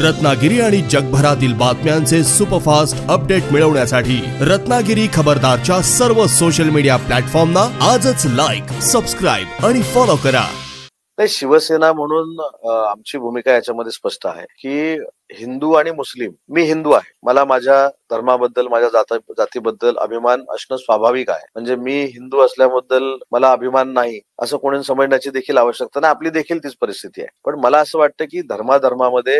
रत्नागिरी आणि जगभरातील बातम्यांचे सुपरफास्ट अपडेट मिळवण्यासाठी रत्नागिरी खबरदारच्या सर्व सोशल मीडिया प्लॅटफॉर्मना आजच लाईक, सबस्क्राइब आणि फॉलो करा। शिवसेना म्हणून आमची भूमिका याच्यामध्ये स्पष्ट आहे की हिंदू आणि मुस्लिम, मी हिंदू आहे, मला माझ्या धर्माबद्दल, माझ्या जातीबद्दल अभिमान असणं स्वाभाविक आहे। म्हणजे मी हिंदू असल्याबद्दल मला अभिमान नाही असं कोणी समजण्याची देखील आवश्यकता नाही, आपली देखील तीच परिस्थिती आहे। पण मला असं वाटतं की धर्माधर्मामध्ये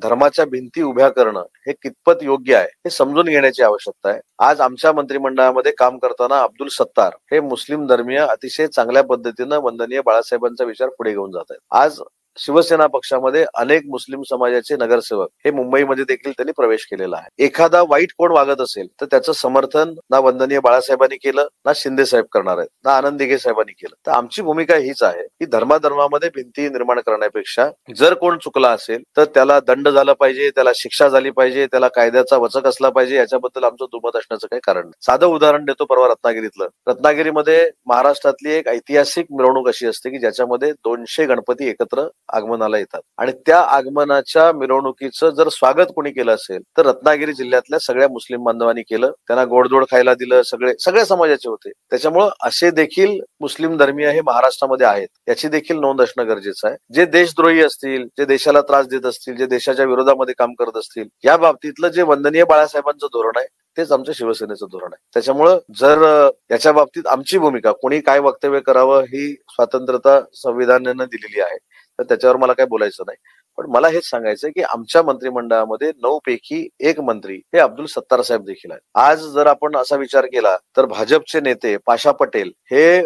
धर्माच्या भिंती उभ्या करणं हे कितपत योग्य आहे हे समजून घेण्याची आवश्यकता आहे। आज आमच्या मंत्रिमंडळामध्ये काम करताना अब्दुल सत्तार हे मुस्लिम धर्मीय अतिशय चांगल्या पद्धतीनं वंदनीय बाळासाहेबांचा विचार पुढे घेऊन जात आहेत। आज शिवसेना पक्षामध्ये अनेक मुस्लिम समाजाचे नगरसेवक हे मुंबईमध्ये देखील त्यांनी प्रवेश केलेला आहे। एखादा वाईट कोण वागत असेल तर त्याचं समर्थन ना वंदनीय बाळासाहेबांनी केलं, ना शिंदे साहेब करणार आहेत, ना आनंद दिघे साहेबांनी केलं। तर आमची भूमिका हीच आहे की धर्माधर्मामध्ये भिंती निर्माण करण्यापेक्षा जर कोण चुकला असेल तर त्याला दंड झाला पाहिजे, त्याला शिक्षा झाली पाहिजे, त्याला कायद्याचा वचक असला पाहिजे, याच्याबद्दल आमचं दुमत असण्याचं काही कारण नाही। साधं उदाहरण देतो, परवा रत्नागिरीतलं, रत्नागिरीमध्ये महाराष्ट्रातली एक ऐतिहासिक मिरवणूक अशी असते की ज्याच्यामध्ये 200 गणपती एकत्र आगमनाला येतात आणि त्या आगमनाच्या मिरवणुकीचं जर स्वागत कोणी केलं असेल तर रत्नागिरी जिल्ह्यातल्या सगळ्या मुस्लिम बांधवांनी केलं, त्यांना गोडधोड खायला दिलं, सगळे समाजाचे होते। त्याच्यामुळं असे देखील मुस्लिम धर्मीय हे महाराष्ट्रामध्ये आहेत, याची देखील नोंद असणं गरजेचं आहे। जे देशद्रोही असतील, जे देशाला त्रास देत असतील, जे देशाच्या विरोधामध्ये काम करत असतील, या बाबतीतलं जे वंदनीय बाळासाहेबांचं धोरण आहे तेच आमच्या शिवसेनेचं धोरण आहे। त्याच्यामुळं जर याच्या बाबतीत आमची भूमिका, कोणी काय वक्तव्य करावं ही स्वातंत्र्यता संविधानानं दिलेली आहे, तर त्याच्यावर मला काय बोलायचं नाही। पण मला हेच सांगायचंय की आमच्या मंत्रिमंडळामध्ये 9 पैकी 1 मंत्री हे अब्दुल सत्तार साहेब देखील आहेत। आज जर आपण असा विचार केला तर भाजपचे नेते पाशा पटेल हे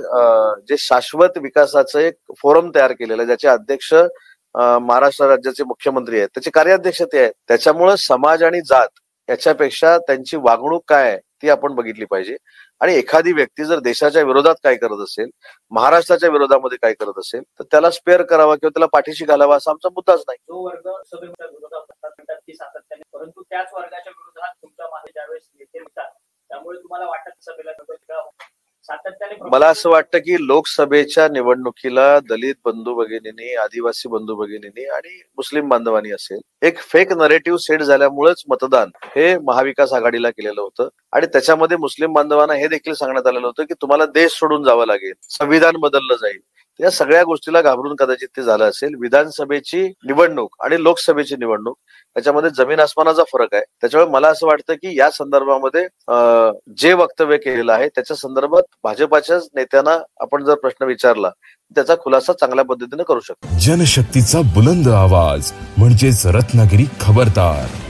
जे शाश्वत विकासाचं एक फोरम तयार केलेलं आहे, ज्याचे अध्यक्ष महाराष्ट्र राज्याचे मुख्यमंत्री आहेत, त्याचे कार्याध्यक्ष ते आहेत। त्याच्यामुळे समाज आणि जात याच्यापेक्षा त्यांची वागणूक काय आहे ती आपण बघितली पाहिजे। आणि एखादी व्यक्ती जर देशाच्या विरोधात काय करत असेल, महाराष्ट्राच्या विरोधामध्ये काय करत असेल, तर त्याला स्पेअर करावा किंवा त्याला पाठीशी घालावा असा आमचा मुद्दाच नाही। जो वर्ग सभेच्या विरोधात म्हणतात की सातत्याने, परंतु त्याच वर्गाच्या विरोधात तुमच्या मागे ज्यावेळेस नेते येतात त्यामुळे तुम्हाला वाटत सभेला सातत्याने। मला असं वाटतं की लोकसभेच्या निवडणुकीला दलित बंधू भगिनींनी, आदिवासी बंधू भगिनींनी आणि मुस्लिम बांधवांनी असेल एक फेक नरेटिव्ह सेट झाल्यामुळेच मतदान हे महाविकास आघाडीला केलेलं होतं। आणि त्याच्यामध्ये मुस्लिम बांधवांना हे देखील सांगण्यात आलेलं होतं की तुम्हाला देश सोडून जावं लागेल, संविधान बदललं जाईल। या सगळ्या गोष्टीला घाबरून कदाचित ते झालं असेल। विधानसभेची निवडणूक आणि लोकसभेची निवडणूक याच्यामध्ये जमीन आसमानाचा फरक आहे। त्याच्यामुळे मला असं वाटतं की या संदर्भामध्ये जे वक्तव्य केलेलं आहे त्याच्या संदर्भात भाजपाच्याच नेत्यांना आपण जर प्रश्न विचारला त्याचा खुलासा चांगल्या पद्धतीने करू शकतो। जनशक्तीचा बुलंद आवाज म्हणजेच रत्नागिरी खबरदार।